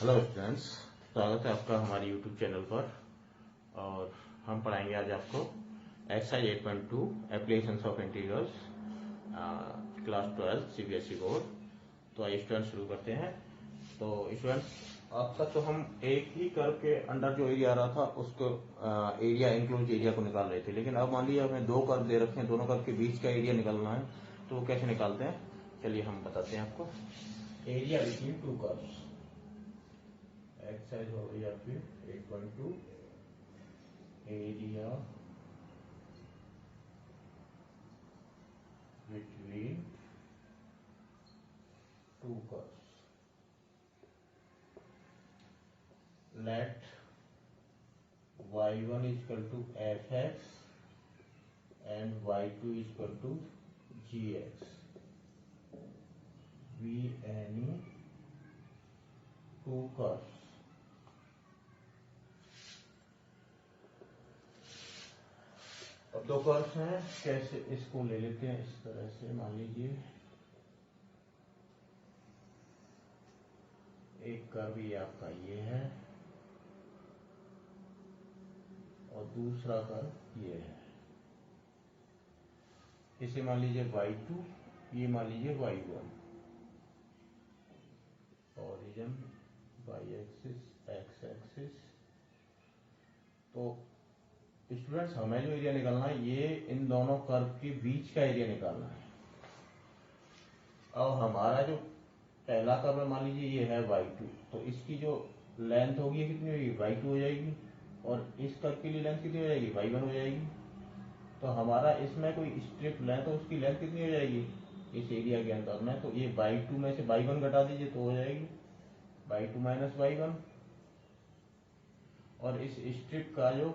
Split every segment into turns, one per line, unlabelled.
Hello students, स्वागत है आपका हमारे यूट्यूब चैनल पर। और हम पढ़ाएंगे आज आपको exercise 8.2 applications of integrals class 12 CBSE board. तो आइए स्टूडेंट्स शुरू करते हैं। तो स्टूडेंट्स, अब तक तो हम एक ही कर्व के अंडर जो एरिया आ रहा था उसको एरिया इंक्लोज एरिया को निकाल रहे थे, लेकिन अब मान लीजिए हमें दो कर्व दे रखे हैं, दोनों कर्व के बीच का एरिया निकालना है। तो वो कैसे निकालते हैं, चलिए हम बताते हैं आपको। Area between two curves exercise हो गई आपकी 8.2 area between two curves. Let y1 is equal to fx and y2 is equal to gx. Be any two curves. अब दो कर्व्स हैं, कैसे इसको ले लेते हैं इस तरह से। मान लीजिए एक कर्व ये आपका ये है और दूसरा कर्व ये है। इसे मान लीजिए y2, ये मान लीजिए y1। Origin y axis x axis. तो स्टूडेंट्स, हमें जो एरिया निकालना है ये इन दोनों कर्व के बीच का एरिया निकालना है। और हमारा जो पहला कर्व है, मान लीजिए ये है y2, तो इसकी जो लेंथ होगी कितनी होगी, y2 हो जाएगी। और इस कर्व के लिए लेंथ कितनी हो जाएगी, y1 हो जाएगी। तो हमारा इसमें कोई स्ट्रिप लेंथ है, उसकी लेंथ कितनी हो जाएगी इस एरिया के अंदर में। तो ये y2 में से y1 घटा दीजिए तो हो जाएगी y2 माइनस y1। और इस स्ट्रिप का जो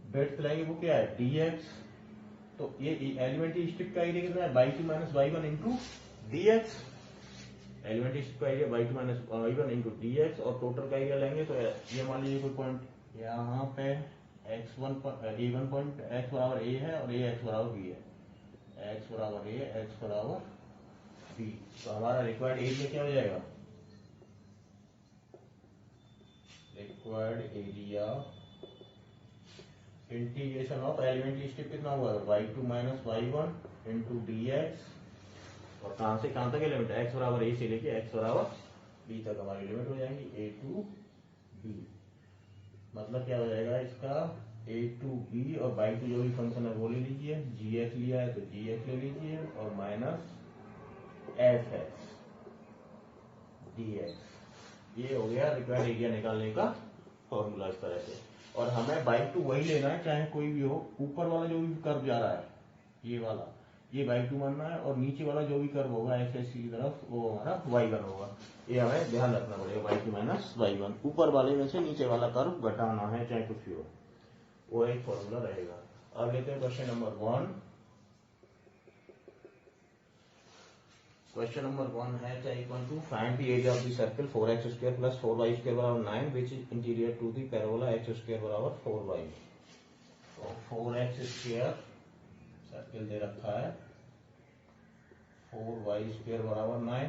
ब्रेड्थ लेंगे वो क्या है, dx। तो ये एलिमेंट्री स्ट्रिप का एरिया कितना है, y2 minus y1 into dx। Elementary strip का area y2 minus y1 into dx। और टोटल का एरिया लेंगे तो ये मान लीजिए कोई पॉइंट यहाँ पे x1 a1 पॉइंट x बराबर a है और a x बराबर b है। x बराबर a, x बराबर b। तो हमारा रिक्वायर्ड एरिया क्या हो जाएगा, required area integration of elementary strip कितना हुआ, y2 minus y1 into dx। और कहां से कहां तक है लिमिट, x बराबर a से लेके x बराबर b तक हमारी लिमिट हो जाएगी a टू b। मतलब क्या हो जाएगा इसका, a टू b। और y2 जो भी फंक्शन है वो ले लीजिए, gx लिया है तो gx ले लीजिए और माइनस fx dx। ये हो गया रिक्वायर्ड एरिया निकालने का फॉर्मूला इस तरह से। और हमें y2 वही लेना है चाहे कोई भी हो। ऊपर वाला जो भी कर्व जा रहा है ये वाला, ये y2 मानना है। और नीचे वाला जो भी कर्व होगा एक्स की तरफ वो हमारा y1 होगा। ये हमें ध्यान रखना पड़ेगा, y2 माइनस y1। ऊपर वाले में से नीचे वाला कर्व घटाना है चाहे कुछ भी हो, वो एक फॉर्मूला रहेगा। अब लेते हैं क्वेश्चन नंबर 1। क्वेश्चन नंबर 1 है चाहे equal to find the area of the circle 4x square plus 4y square बराबर 9 which is interior to the parabola x square बराबर 4y। तो 4x स्क्वायर सर्कल दे रखा है, 4y स्क्वायर बराबर 9।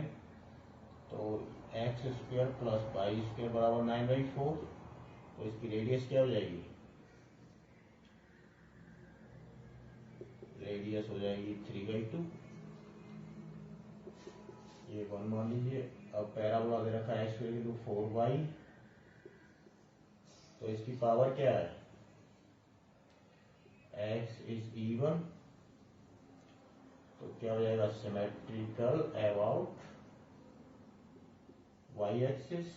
तो x square plus y square बराबर 9/4। तो इसकी रेडियस क्या हो जाएगी, रेडियस हो जाएगी 3/2। ये 1 मान लीजिए। अब पैराबोला दे रखा है x की वैल्यू 4y। तो इसकी पावर क्या है, x इज इवन। तो क्या हो जाएगा, सिमेट्रिकल अबाउट y एक्सिस।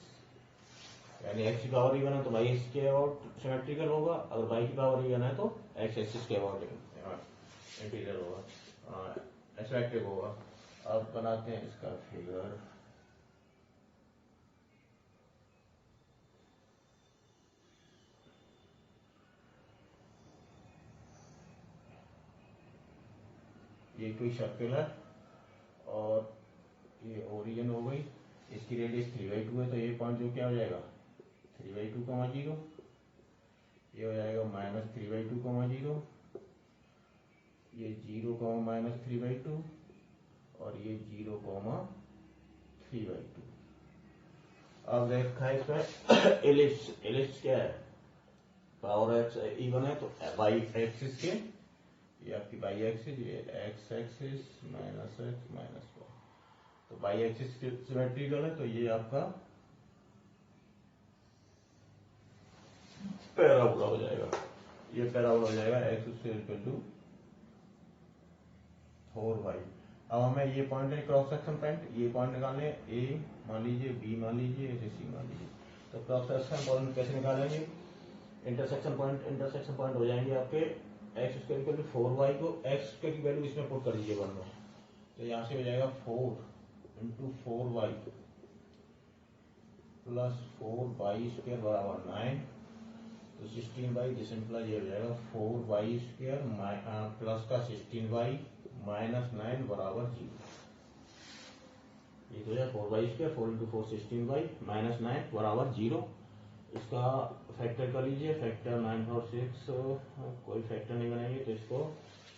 यानी x की पावर इवन है तो y एक्सिस के अबाउट सिमेट्रिकल होगा। अगर y की पावर इवन है तो x एक्सिस के अबाउट इंटीरियर होगा, सिमेट्रिक होगा। अब बनाते हैं इसका फिगर। ये कोई सर्कल है और ये ओरिजिन हो गई, इसकी रेडियस 3/2 है। तो ये पॉइंट जो क्या हो जाएगा 3/2 कॉमा 0, ये हो जाएगा माइनस 3/2 कॉमा 0, ये 0 कॉमा माइनस 3/2 और ये 0 कॉमा 3/2। अब देखा है इसमें एलिप्स, एलिप्स क्या है, पावर एक्स इवन है तो बाई एक्सिस के, ये आपकी बाई एक्सिस, ये x axis minus x minus y, तो बाई एक्सिस सिमेट्रिकल है तो ये आपका पैराबोला हो जाएगा, ये पैराबोला हो जाएगा x square equal to 4y। अब हमें ये पॉइंट है क्रॉस सेक्शन पॉइंट, ये पॉइंट निकालने, ए मान लीजिए, बी मान लीजिए, ऐसे सी मान लीजिए, तो क्रॉस सेक्शन पॉइंट कैसे निकालेंगे, इंटरसेक्शन पॉइंट हो जाएंगे आपके x square equal to 4y को एक्स स्क्वायर की वैल्यू इसमें पुट कर दीजिए 1 में, तो यहाँ से हो जाएगा 4 into 4y plus 4y square बराबर 9, तो 16y, दिस इम्प्लाइज ये हो जाएगा 4y स्क्वायर प्लस का 16y माइनस 9 बराबर 0, ये तो है 4y square, 4 into 4 16y minus 9 बराबर 0। इसका फैक्टर कर लीजिए, फैक्टर 9 और 6 कोई फैक्टर नहीं बनाएंगे तो इसको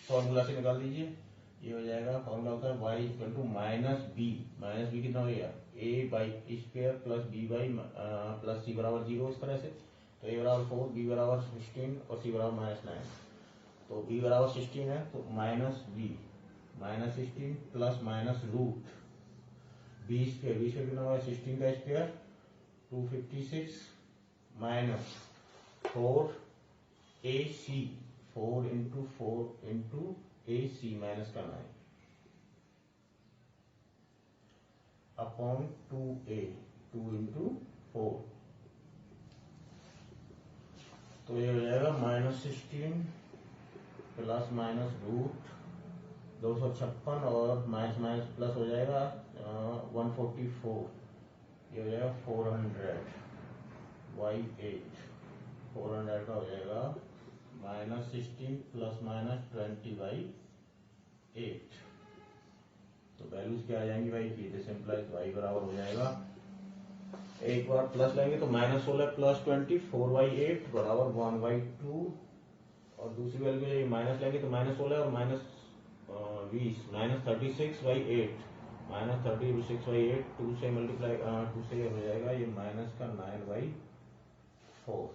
फॉर्मूला से निकाल दीजिए, ये हो जाएगा फॉर्मूला होता है y equal to minus B कितना हो गया a by square plus B by plus C बराबर 0, इस तरह से, तो a बराबर 4, b बराबर 16 और c बराबर माइनस 9, तो b बराबर 16 है तो minus b minus 16 plus minus root b square कितना होगा 16 का square 256 minus 4 a c, 4 into a c minus का 9 अपॉन 2a, 2 इंटू 4, तो ये हो जाएगा माइनस 16 प्लस माइनस रूट 256 और माइनस माइनस प्लस हो जाएगा 144, ये हो जाएगा 400 y8, 400 का हो जाएगा माइनस 16 प्लस माइनस 20/8, तो वैल्यूज क्या आ जाएंगी भाई की, दिस इम्प्लाइज y बराबर हो जाएगा, एक बार प्लस लेंगे तो माइनस 16 प्लस 20 4/8 बराबर 1/2, और दूसरी वैल्यू के लिए माइनस लेंगे तो माइनस 16 और माइनस 20 माइनस 36/8, माइनस 36/8 2 से मल्टीप्लाई 2 से हो जाएगा ये माइनस का 9/4,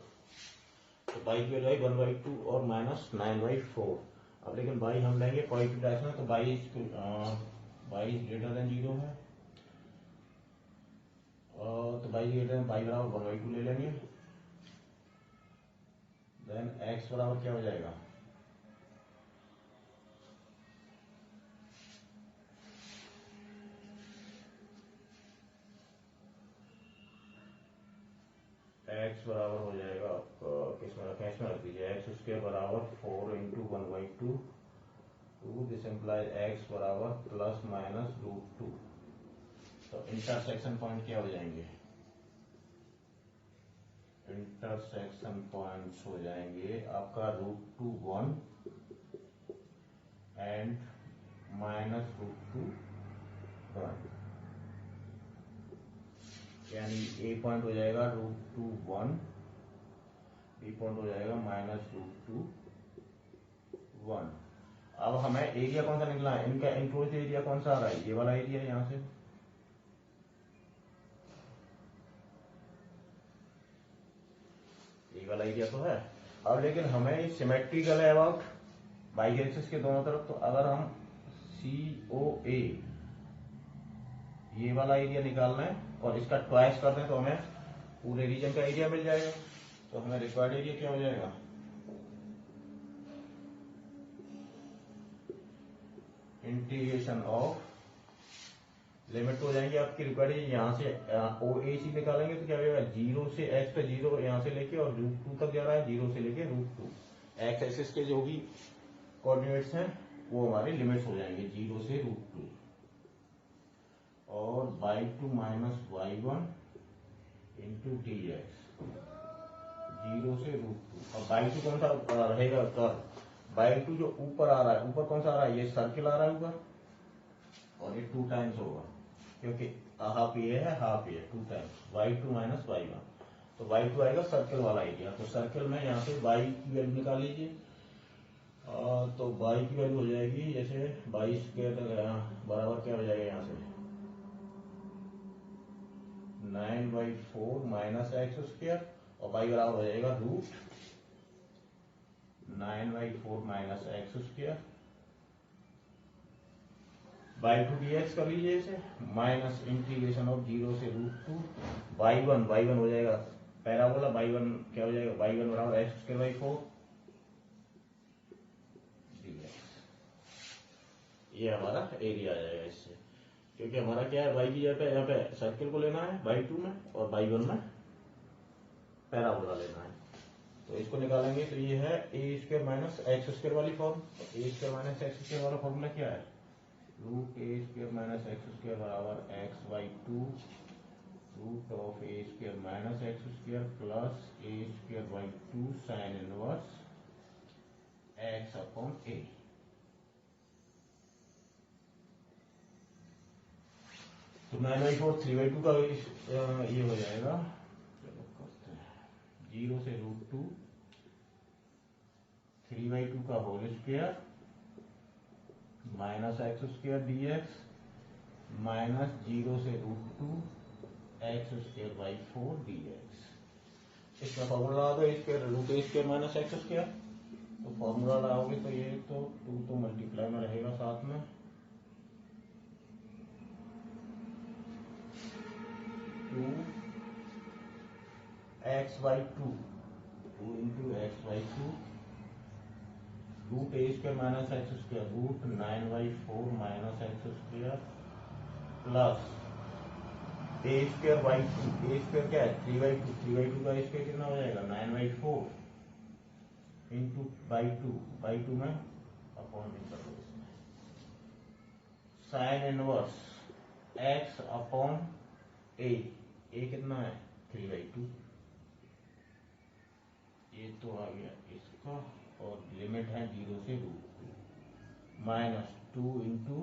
तो बाई की वैल्यू 1/2 और माइनस 9/4। अब लेकिन बाई हम लेंगे पॉजिटिव डायरेक्शन में, तो बाई ग्रेटर देन 0 है, तो बाई ग्रेटर देन बाई बराबर 1/2 ले लेंगे, देन एक्स बराबर क्या हो जाएगा, एक्स बराबर हो जाएगा किसमें रखें, इसमें रख दीजिए, एक्स स्क्वायर बराबर 4 इंटू 1/2, दिस इम्प्लाइज एक्स बराबर प्लस माइनस √2, तो इंटरसेक्शन पॉइंट क्या हो जाएंगे, इंटरसेक्शन पॉइंट्स हो जाएंगे आपका √2 1 एंड माइनस √2 1, यानी ए पॉइंट हो जाएगा √2 1, बी पॉइंट हो जाएगा माइनस √2 1। अब हमें एरिया कौन सा निकला है, इनका इंक्लोज एरिया कौन सा आ रहा है, ये वाला एरिया है, यहां से ये वाला एरिया तो है। अब लेकिन हमें सिमेट्रिकल है अबाउट बाई एक्सिस के दोनों तरफ, तो अगर हम COA ये वाला एरिया निकालना है और इसका ट्वाइस कर दें तो हमें पूरे रीजन का एरिया मिल जाएगा, तो हमें रिक्वायर्ड एरिया क्या हो जाएगा, इंटीग्रेशन ऑफ लिमिट हो जाएंगे आपकी रिक्वायर्ड, यहाँ से OAC निकालेंगे तो क्या होगा 0 से x पे 0 यहाँ से लेके और √2 तक जा रहा है, 0 से लेके √2, एक्स एक्सिस के जो भी कोऑर्डिनेट्स हैं वो हमारे लिमिट्स हो जाएंगे 0 से √2, और y2 minus y1 into dx 0 से √2, और y2 कौन सा रहेगा कर्व, y2 जो ऊपर आ रहा है, ऊपर कौन सा आ रहा है, ये सर्किल आ रहा है ऊपर, और ये 2 टाइम्स होगा क्योंकि हाफ ये है हाफ ये, 2 टाइम्स y2 माइनस y1, तो y2 आएगा सर्कल वाला एरिया, तो सर्कल में यहाँ से y की वैल्यू निकाल लीजिए, तो y की वैल्यू हो जाएगी जैसे y² बराबर क्या हो जाएगा यहाँ से 9/4 माइनस एक्स स्क्वायर और y बराबर हो जाएगा root 9/4 minus x square by 2 dx कर लीजिए इसे माइनस इंटीग्रेशन ऑफ 0 से √2 y1 हो जाएगा पैराबोला y1 क्या हो जाएगा y1 बराबर एक्स स्क्वायर बाई 4 dx। ये हमारा एरिया आ जाएगा इससे, क्योंकि हमारा क्या है y की जगह पे यहाँ पे सर्किल को लेना है बाई 2 में और y1 में पैराबोला लेना है। तो इसको निकालेंगे तो ये है A square minus x square वाली form. A square minus x square वाला फॉर्मूला क्या है रूट ए स्क्वायर माइनस एक्स स्क्वायर बराबर X by 2 root of A square minus x square plus A square by 2 sine inverse X upon A. तो 9/4 3/2 का ये हो जाएगा, चलो करते हैं 0 से √2 3/2 का whole square minus x square dx minus 0 से √2 एक्स स्क्वायर बाई 4 dx। इसका फॉर्मूला लगा दो स्क्वायर रूट ए स्क्वायर माइनस एक्स स्क्वायर। तो फॉर्मूला लगाओगे तो ये तो 2 तो मल्टीप्लाई में रहेगा साथ में 2 x by 2 2 into x by 2 root A square minus x square root 9/4 minus x square plus A square by 2 a square क्या है 3/2 3/2 का स्क्वायर कितना हो जाएगा 9/4 इंटू बाई 2 में अपॉन कर दो इसमें साइन इनवर्स एक्स अपॉन ए कितना है 3/2। ये तो आ गया इसका और लिमिट है 0 से √2 माइनस 2 इंटू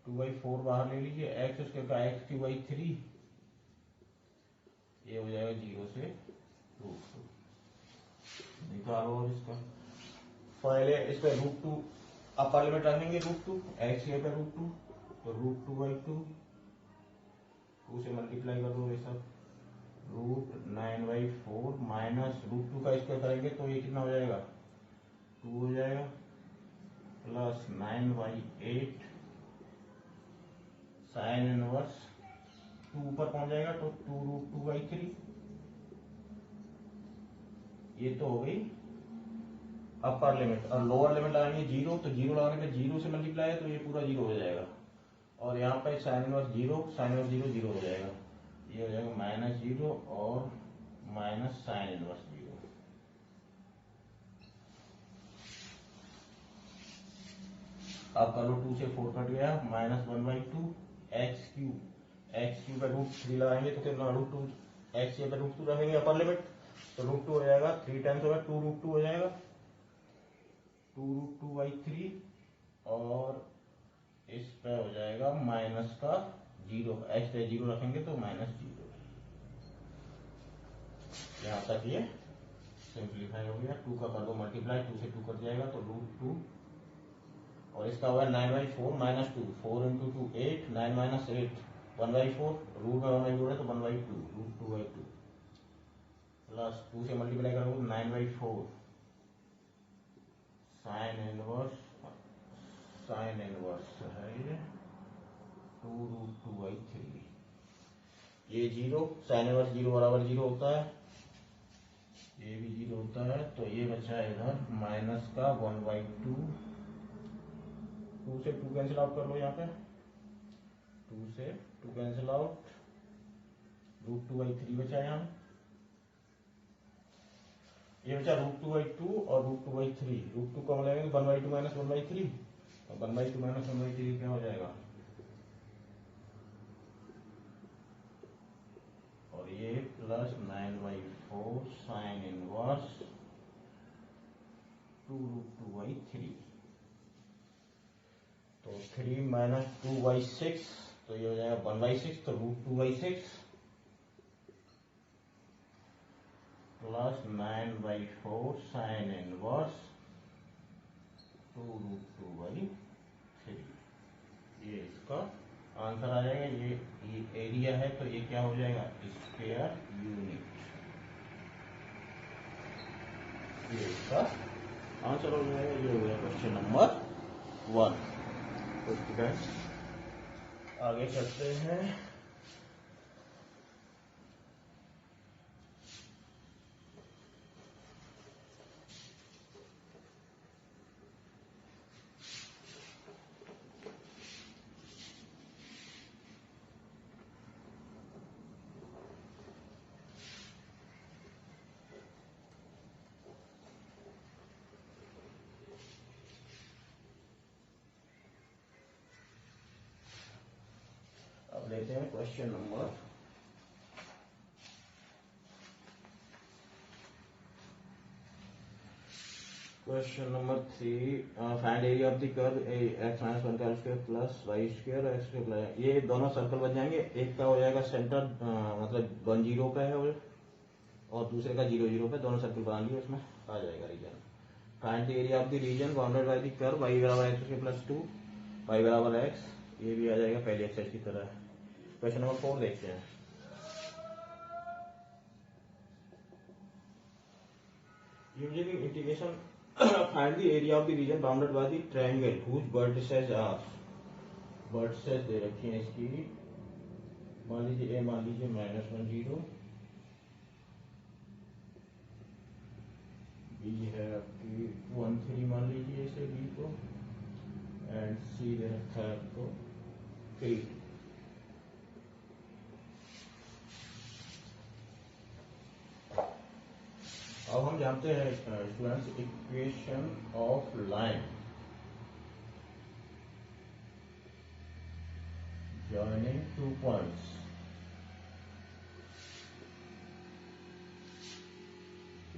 2/4 बाहर ले लीजिए एक्स स्क्वायर का x³ 3 ये हो जाएगा 0 से √2 निकालो। और इसका पहले इस पे √2 अपर लिमिट रखेंगे √2 एक्स पे √2 तो √2/2 2 से मल्टीप्लाई कर दो ये सब रूट 9/4 माइनस √2 का स्क्वायर करेंगे तो ये कितना हो जाएगा 2 हो जाएगा प्लस 9/8 साइन इनवर्स 2 ऊपर पहुंच जाएगा तो 2√2/3। ये तो हो गई अपर लिमिट और लोअर लिमिट लगाएंगे 0 तो 0 लगाने पे 0 से मल्टीप्लाई है तो ये पूरा 0 हो जाएगा और यहाँ पे साइन इनवर्स 0 साइन इनवर्स 0 0 हो जाएगा। ये हो जाएगा -0 और माइनस साइन इनवर्स 0। अब कर लो 2 से 4 कट गया -1/2 x³ पे √3 लगाएंगे तो कितना √2 x पे √2 रखेंगे अपर लिमिट तो √2 हो जाएगा 3 टाइम्स होगा 2√2 हो जाएगा 2√2/3 और इस पे हो जाएगा माइनस का 0 x पे 0 रखेंगे तो -0। यहाँ तक ये सिंप्लीफाई हो गया 2 का कर दो मल्टीप्लाई 2 से 2 कट जाएगा तो √2 और इसका होगा 9/4 माइनस 2 4 इंटू 2 8 9 माइनस 8 1/4 रूट में 1/4 है तो 1/2 √2/2 प्लस 2 से मल्टीप्लाई करोगे 9/4 साइन इनवर्स है ये 2√2/3। ये 0 साइन इनवर्स 0 बराबर 0 होता है ये भी 0 होता है तो ये बचा है इधर माइनस का 1/2 2 से 2 कैंसिल आउट कर लो यहाँ पे 2 से 2 कैंसिल आउट √2/3 बचा यहाँ ये बचा √2/2 और √2/3 √2 कम लगेगा 1/2 माइनस 1/3 और 1/2 माइनस 1/3 क्या हो जाएगा और ये प्लस 9/4 साइन इनवर्स 2√2/3 तो 3 माइनस 2/6 तो ये हो जाएगा 1/6 तो √2/6 प्लस 9/4 साइन इनवर्स 2√2/3 ये इसका आंसर आ जाएगा ये एरिया है तो ये क्या हो जाएगा स्क्वायर यूनिट, ये इसका आंसर हो जाएगा। ये हो गया क्वेश्चन नंबर 1। तो स्टूडेंट्स आगे चलते हैं। अब लेते हैं question number 3। Find area of the curve x minus 1 का square plus y square x square. ये दोनों सर्कल बन जाएंगे, एक का हो जाएगा सेंटर मतलब 1 0 पे है और दूसरे का 0 0 पे, दोनों सर्कल बना लिए, उसमें आ जाएगा region. Find the area of the region bounded by the curve y बराबर x स्क्वायर प्लस 2 y बराबर x, ये भी आ जाएगा पहले एक्सरसाइज की तरह। क्वेश्चन नंबर 4 देखते हैं। Using integration find the area of the region bounded by the triangle whose vertices are. Vertices दे रखी है इसकी, मान लीजिए ए मान लीजिए -1 0, बी है आपकी 1 3 मान लीजिए इसे बी को, एंड सी दे रखा है आपको 3। अब हम जानते हैं students equation of line joining 2 points।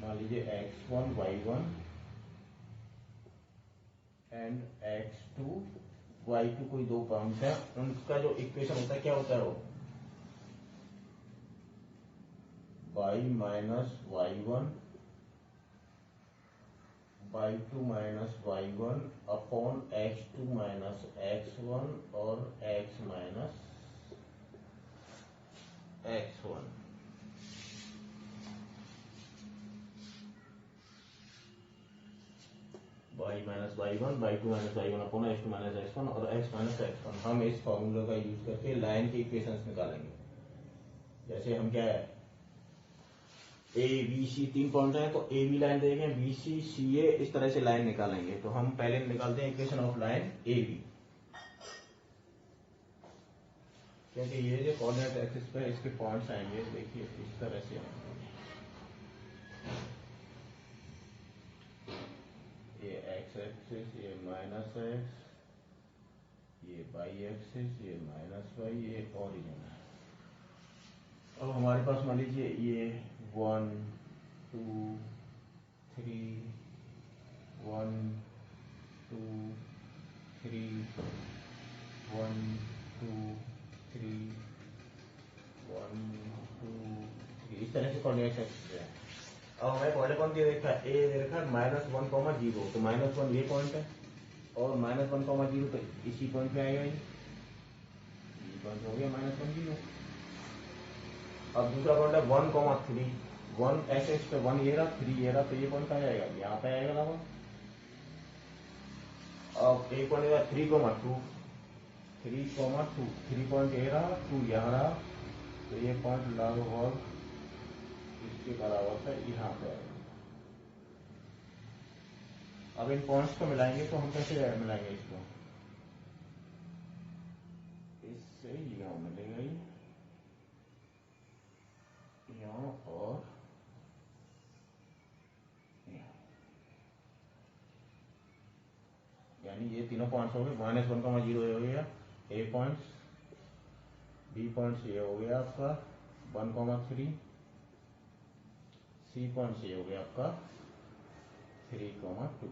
मान लीजिए x1 y1 and x2 y2 कोई 2 पॉइंट है, उनका जो इक्वेशन होता है क्या होता है वो y minus y1 y2 minus y1 upon x2 minus x1 और x minus x1। y minus y1 y2 minus y1 upon x2 minus x1 और x माइनस x1। हम इस फॉर्मूला का यूज करके लाइन के इक्वेशंस निकालेंगे। जैसे हम क्या है ए बी सी 3 पॉइंट है तो ए बी लाइन देंगे, बी सी सी ए, इस तरह से लाइन निकालेंगे। तो हम पहले निकालते हैं equation of line a b, क्योंकि ये जो कोऑर्डिनेट एक्सिस पे इसके पॉइंट्स आएंगे, देखिए इस तरह से आएंगे। ये एक्स एक्सिस, ये माइनस एक्स, ये वाई एक्सिस, ये माइनस वाई, ये ओरिजिन है। अब हमारे पास मान लीजिए ये 1 2 3 1 2 3 1 2 3 1 2 3, इस तरह से कोऑर्डिनेट एक्सिस है। अब हमें पहले कौन दे रखा है, ए दे रखा है -1 0, तो -1 ये पॉइंट है और -1 0 तो इसी पॉइंट पे आएगा, ये पॉइंट हो गया -1 0। अब दूसरा पॉइंट है 1 3, 1 ऐसे इस पे 1 ये रहा 3 ये रहा, तो ये पॉइंट आ जाएगा यहाँ पे आएगा लगभग। अब एक पॉइंट 3 2 3 पॉइंट ये रहा 2 यहाँ रहा, तो ये पॉइंट लगभग इसके बराबर है, यहाँ पे आएगा। अब इन पॉइंट्स को मिलाएंगे तो हम कैसे मिलाएंगे इसको, इससे यहाँ मिलेगा यहाँ और यानी ये तीनों पॉइंट्स हो गए। -1 0 हो गया ए पॉइंट्स, बी पॉइंट्स ये हो गया आपका 1 3, सी पॉइंट्स ये हो गया आपका 3 2।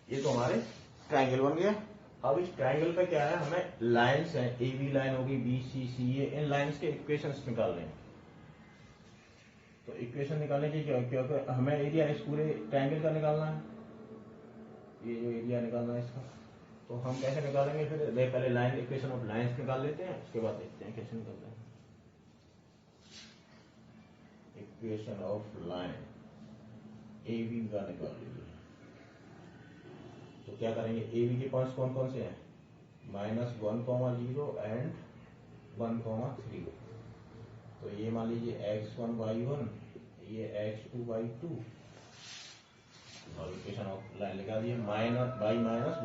ये तो हमारे ट्रायंगल बन गया। अब इस ट्रायंगल पे क्या है, हमें लाइंस हैं, ए बी लाइन होगी, बी सी सी ए, इन लाइंस के इक्वेशंस निकालने हैं। तो इक्वेशन निकालने की क्योंकि हमें एरिया इस पूरे ट्रायंगल का निकालना है, ये जो एरिया निकालना है इसका, तो हम कैसे निकालेंगे फिर? पहले लाइन इक्वेशन ऑफ लाइंस निकाल लेते हैं, उसके बाद देखते हैं कैसे निकलते हैं। Equation of line a b का निकाल लीजिए। तो क्या करेंगे, ए बी के पॉइंट्स कौन कौन से हैं? -1, 0 एंड 1, 3। तो ये मान लीजिए x1 y1, ये x2 y2, और इक्वेशन ऑफ लाइन लिखा दिए y-1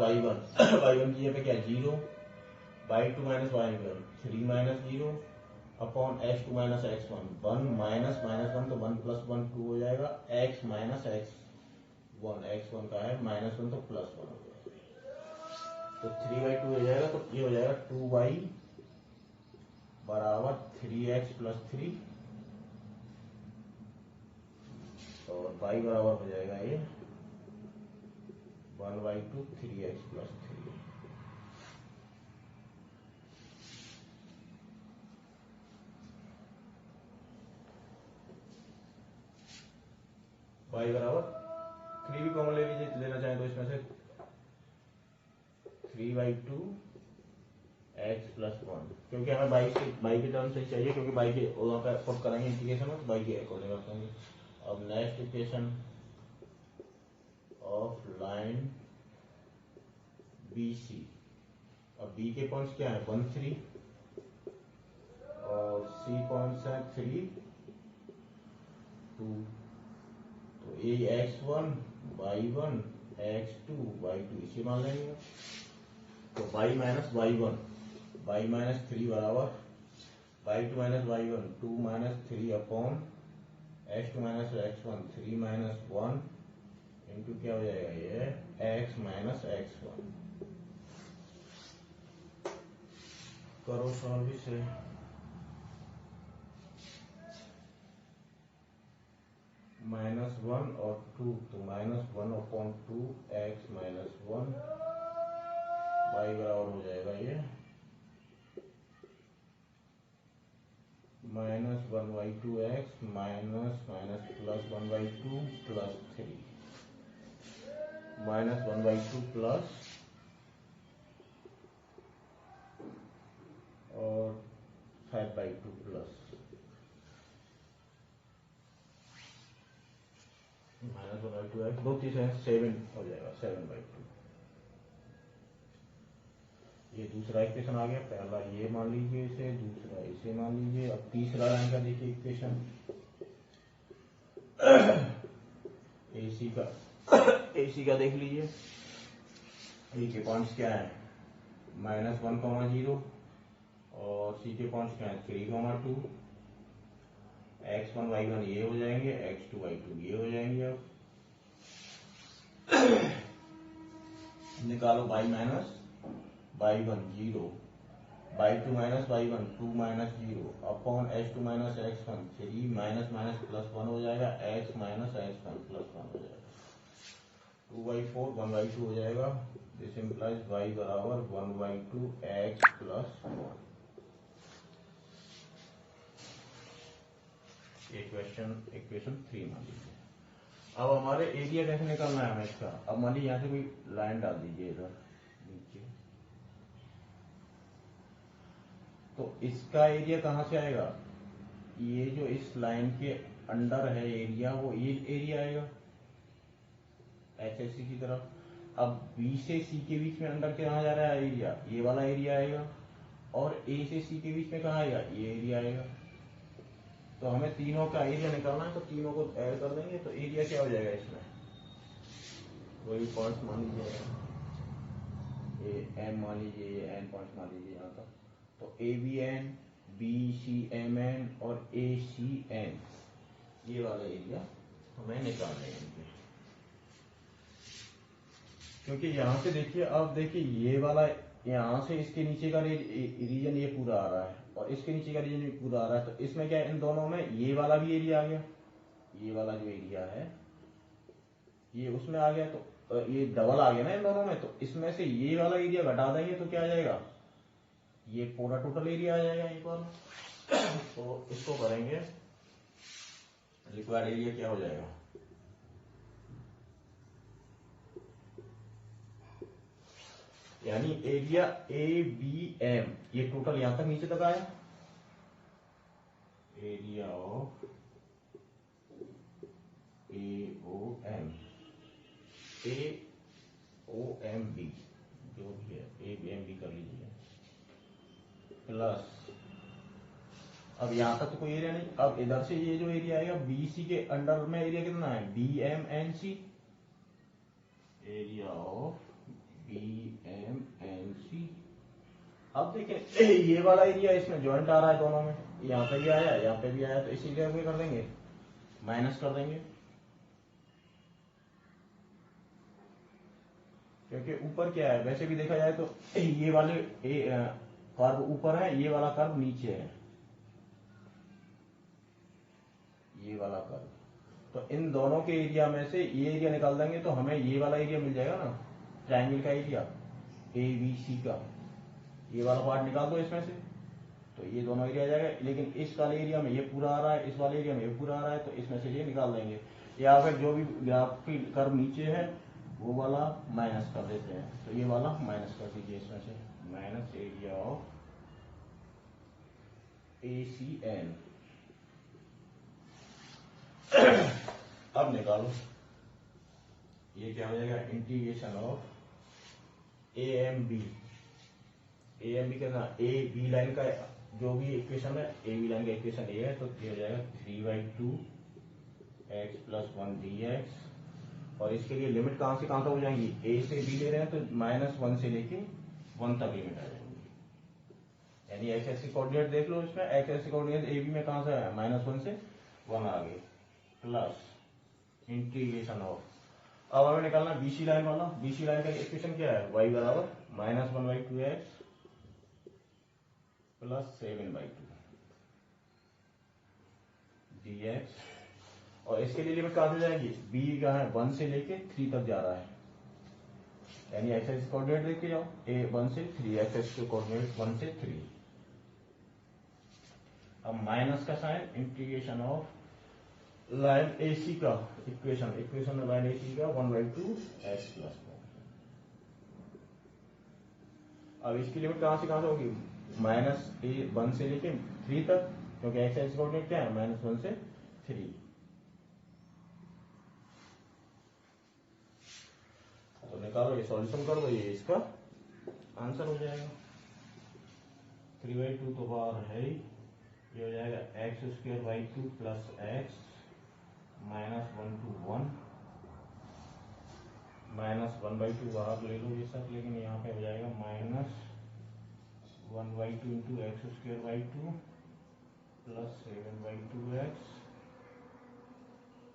y1 की जगह क्या 0, y2 - y1 3 - 0 upon x2 - x1 1 minus 1 तो 1 + 1 2 हो जाएगा, x - x1 x1 का है -1 तो +1 हो जाएगा, तो 3/2 हो जाएगा। तो ये हो जाएगा 2y बराबर 3x + 3 और y बराबर हो जाएगा ये 1/2 3x + 3। y बराबर 3 भी कॉमन ले लीजिए, लेना चाहें तो इसमें से 3/2 x + 1, क्योंकि हमें बाई की टर्म से ही चाहिए, क्योंकि बाई के वहाँ पे पुट करेंगे इंटीग्रेशन में, तो बाई के अकॉर्डिंग रखेंगे। अब next equation of line b c. अब बी के पॉइंट्स क्या है 1 3 और सी पॉइंट्स है 3 2। तो ये x1 y1 x2 y2 इसे मान लेंगे। तो y - y1 y - 3 बराबर y2 - y1 2 - 3 upon x2 - x1 3 - 1 into क्या हो जाएगा ये x - x1। करो सॉल्व इसे। -1 और 2 तो -1/2 x - 1 y बराबर हो जाएगा ये -1/2x +1/2 + 3 -1/2 प्लस और 5/2 प्लस -1/2x 2 3 7 हो जाएगा 7/2। ये दूसरा इक्वेशन आ गया, पहला ये मान लीजिए इसे, दूसरा इसे मान लीजिए। अब तीसरा लाइन का देखिए इक्वेशन एसी का देख लीजिए। ए के पॉइंट्स क्या है -1, 0 और सी के पॉइंट्स क्या है 3, 2। x1 y1 ये हो जाएंगे, x2 y2 ये हो जाएंगे। अब निकालो y - y1 0, y2 - y1 2 - 0 upon x2 - x1 3 +1 हो जाएगा, x - x1 +1 हो जाएगा। 2/4 1/2 हो जाएगा। दिस इम्प्लाइज y बराबर 1/2 x + 1। इक्वेशन 3 मान लीजिए। अब हमारे एरिया कैसे निकालना है हमें इसका? अब मान लीजिए यहाँ से कोई लाइन डाल दीजिए इधर नीचे, तो इसका एरिया कहाँ से आएगा? ये जो इस लाइन के अंडर है एरिया, वो ये एरिया आएगा HSC की तरफ। अब B से C के बीच में अंडर कहाँ जा रहा है एरिया? ये वाला एरिया आएगा। और A से C के बीच में कहाँ आएगा? ये एरिया आएगा। तो हमें तीनों का एरिया निकालना है, तो तीनों को ऐड कर देंगे तो एरिया क्या हो जाएगा इसमें? वही पॉइंट्स मान लीजिए, ये M मान लीजिए, ये N पॉइंट्स मान लीजिए यहाँ तक। तो ABN, BCMN और ACN ये वाला एरिया हमें निकालना है। क्योंकि यहाँ से देखिए, अब देखिए ये वाला यहाँ से इसके नीचे का रीजन ये पूरा आ रहा है और इसके नीचे का रीजन भी पूरा आ रहा है। तो इसमें क्या है, इन दोनों में ये वाला भी एरिया आ गया, ये वाला जो एरिया है ये उसमें आ गया, तो ये डबल आ गया ना इन दोनों में। तो इसमें से ये वाला एरिया घटा देंगे तो क्या आ जाएगा? ये पूरा टोटल एरिया आ जाएगा एक बार। तो इसको करेंगे, रिक्वायर्ड एरिया क्या हो जाएगा? यानी एरिया ए बी एम ये टोटल यहां तक नीचे तक आया। Area of a o m b जो भी है ए बी एम बी कर लीजिए प्लस, अब यहां तक तो कोई एरिया नहीं, अब इधर से ये जो एरिया आएगा बी सी के अंडर में एरिया कितना है b m n c, area of b m n c. अब देखिए ये वाला एरिया इसमें ज्वाइंट आ रहा है दोनों में, यहाँ पे भी आया यहाँ पे भी आया, तो इसी एरिया को कर देंगे माइनस कर देंगे, क्योंकि ऊपर क्या है वैसे भी देखा जाए तो ये वाले कर्व ऊपर है, ये वाला कर्व नीचे है, ये वाला कर्व, तो इन दोनों के एरिया में से ये एरिया निकाल देंगे तो हमें ये वाला एरिया मिल जाएगा ना, ट्रायंगल का एरिया ए बी सी का, ये वाला पार्ट निकाल दो इसमें से, तो ये दोनों एरिया आ जाएगा। लेकिन इस वाले एरिया में ये पूरा आ रहा है, इस वाले एरिया में ये पूरा आ रहा है, तो इसमें से ये निकाल देंगे, या फिर जो भी ग्राफ की कर्व नीचे है वो वाला माइनस कर देते हैं, तो ये वाला माइनस कर दीजिए इसमें से, minus area of a c n. अब निकालो ये क्या हो जाएगा, integration of a m b कितना, ए बी लाइन का जो भी इक्वेशन है, ए बी लाइन का इक्वेशन ए है, तो ये हो जाएगा 3/2 x + 1 dx, और इसके लिए लिमिट कहां से कहां तक हो जाएंगी, ए से बी ले रहे हैं तो -1 से लेके 1 तक लिमिट आ जाएंगी, यानी एक्स एक्सिस कोऑर्डिनेट देख लो, इसमें x axis coordinate a b में कहां से है -1 से 1 आ गए, प्लस इंटीग्रेशन ऑफ, अब हमें निकालना बीसी लाइन वाला, बीसी लाइन का इक्वेशन क्या है, y बराबर -1/2x + 7/2 dx, और इसके लिए लिमिट कहां से जाएगी, b कहां है 1 से लेके 3 तक जा रहा है, यानी एक्स एक्सिस कोऑर्डिनेट देख के जाओ, a 1 से 3, एक्स एक्सिस कोऑर्डिनेट 1 से 3, अब माइनस का sign, integration of line AC का इक्वेशन लाइन AC का 1/2 x + 1, अब इसकी लिमिट कहां से होगी, -1 से लेके 3 तक, क्योंकि एक्स एक्सिस कोऑर्डिनेट क्या है -1 से 3, तो निकालो ये सॉल्यूशन कर दो, ये इसका आंसर हो जाएगा, 3/2 तो बाहर है ही, ये हो जाएगा x² / 2 + x -1 to 1, -1/2 बाहर ले लो ये सब, लेकिन यहाँ पे हो जाएगा -1/2 into x² / 2 + 7/2x,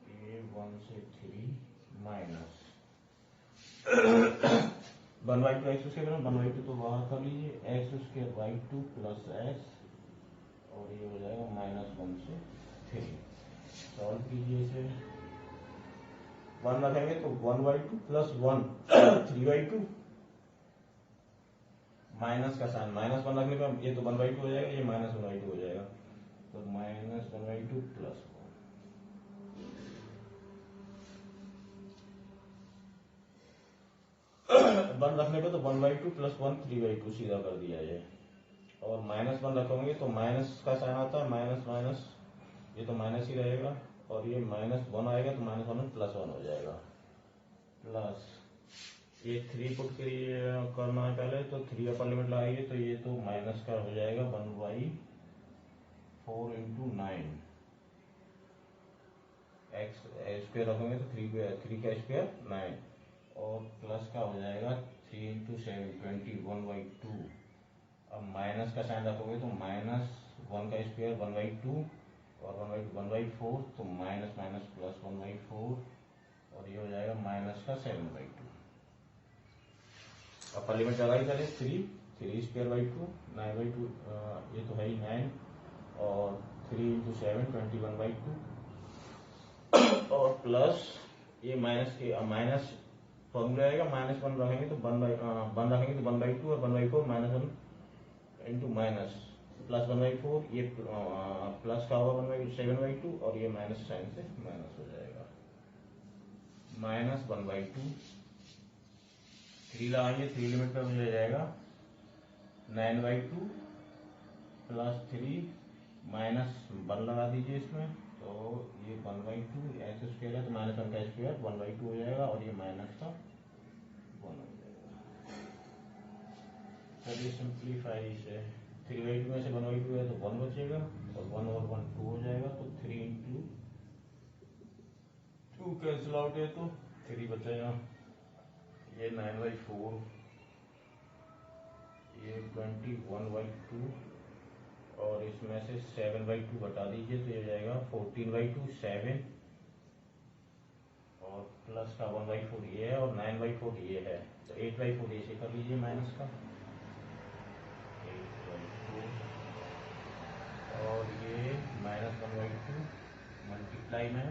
ये 1 से 3 माइनस 1/2 x² 1/2 तो बाहर कर लीजिए, x² / 2 + x, और ये हो जाएगा -1 से 3, सॉल्व कीजिए इसे, 1 रखेंगे तो 1/2 + 1 3/2, माइनस का साइन -1 रखने पर ये तो 1/2 हो जाएगा, ये -1/2 हो जाएगा, तो -1/2 + 1 रखने पे तो 1/2 + 1 3/2 सीधा कर दिया जाए, और -1 रखोगे तो माइनस का साइन आता है, माइनस माइनस ये तो माइनस ही रहेगा, और ये -1 आएगा तो -1 में +1 हो जाएगा, प्लस ये 3 पुट करना है पहले, तो 3 अपर लिमिट लगाएंगे तो ये तो माइनस का हो जाएगा 1/4 × 9, एक्स स्क्वायर रखोगे तो 3 का स्क्वायर 9, और प्लस का हो जाएगा 3 × 7 21/2, अब माइनस का साइन रखोगे तो -1 का स्क्वायर 1/2, और 1/4 तो माइनस माइनस प्लस 1/4, और ये हो जाएगा -7/2, अपर लिमिट लगाई पहले 3 2 9/2, ये तो है ही 9, और 3 × 7 21/2, और प्लस ये माइनस फॉर्मूला आएगा, -1 रखेंगे तो 1 रखेंगे तो 1/2, और 1/4 -1 इंटू माइनस प्लस 1/4, ये प्लस का होगा 7/2, और ये माइनस साइन से माइनस हो जाएगा, -1/2 3 लगाएंगे, 3 लिमिट पे मुझे जाएगा 9/2 प्लस 3 माइनस 1 लगा दीजिए इसमें, तो ये 1/2 एक्स स्क्वायर है तो -1 का स्क्वायर 1/2 हो जाएगा और ये माइनस का 1 हो जाएगा। चलिए सिंप्लीफाई से 3/2 में से 1/2 है तो 1 बचेगा और 1 और 1 2 हो जाएगा, तो 3 इंटू 2 कैंसिल आउट है तो 3 बचेगा। ये 9/4, ये 21/2 और इसमें से 7/2 घटा दीजिए तो ये जाएगा 14/2 7 और प्लस का 1/4 ये है और 9/4 ये है, तो 8/4 ऐसे कर लीजिए माइनस का 8/4 और ये -1/2 मल्टीप्लाई में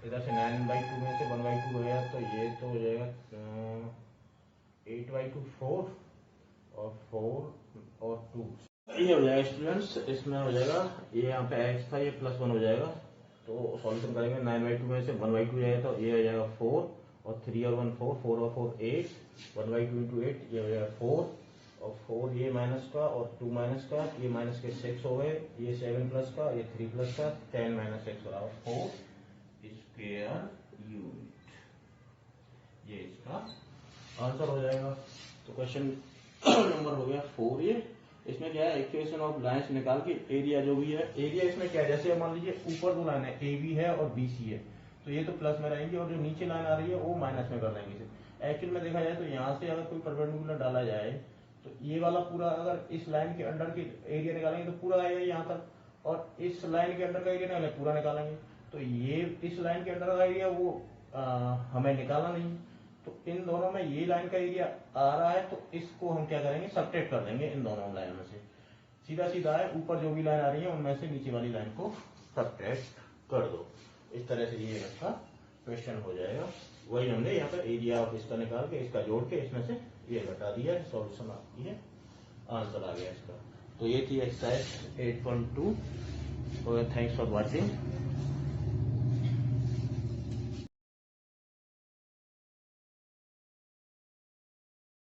इधर से 9/2 में से 1/2 गया तो ये तो हो जाएगा 8/2 4 और 4 और 2 ये हो जाएगा स्टूडेंट्स। इसमें हो जाएगा ये यहाँ पे x था, ये +1 हो जाएगा, तो सॉल्यूशन करेंगे 9/2 में से 1/2 जाएगा तो ये हो जाएगा 4 और 3 और 1 4, 4 और 4 8, 1/2 इंटू 8 ये हो जाएगा 4 और 4 ये माइनस का और 2 माइनस का, ये माइनस के 6 हो गए, ये 7 प्लस का, ये 3 प्लस का, 10 माइनस 6 बराबर 4 स्क्वायर यूनिट, ये इसका आंसर हो जाएगा। तो क्वेश्चन नंबर हो गया 4 ये। इसमें क्या है, इक्वेशन ऑफ लाइंस निकाल के एरिया जो भी है, एरिया इसमें क्या है, जैसे मान लीजिए ऊपर दो लाइन है ए बी है और बी सी है, तो ये तो प्लस में रहेंगे और जो नीचे लाइन आ रही है वो माइनस में कर देंगे। एक्चुअल में देखा जाए तो यहाँ से अगर कोई परपेंडिकुलर डाला जाए तो ये वाला पूरा, अगर इस लाइन के अंडर के एरिया निकालेंगे तो पूरा आएगा यहाँ तक, और इस लाइन के अंडर का एरिया निकालेंगे पूरा निकालेंगे, तो ये इस लाइन के अंडर का एरिया वो हमें निकालना नहीं, तो इन दोनों में ये लाइन का एरिया आ रहा है तो इसको हम क्या करेंगे, सब्ट्रैक्ट कर देंगे इन दोनों लाइन में से, सीधा सीधा है ऊपर जो भी लाइन आ रही है उनमें से नीचे वाली लाइन को सब्ट्रैक्ट कर दो। इस तरह से ये इसका क्वेश्चन हो जाएगा। वही हमने यहाँ पर एरिया ऑफ इसका निकाल के इसका जोड़ के इसमें से ये घटा दिया, सॉल्यूशन आपकी है, आंसर आ गया इसका। तो ये थी एक्सरसाइज 8.2। Thanks for watching.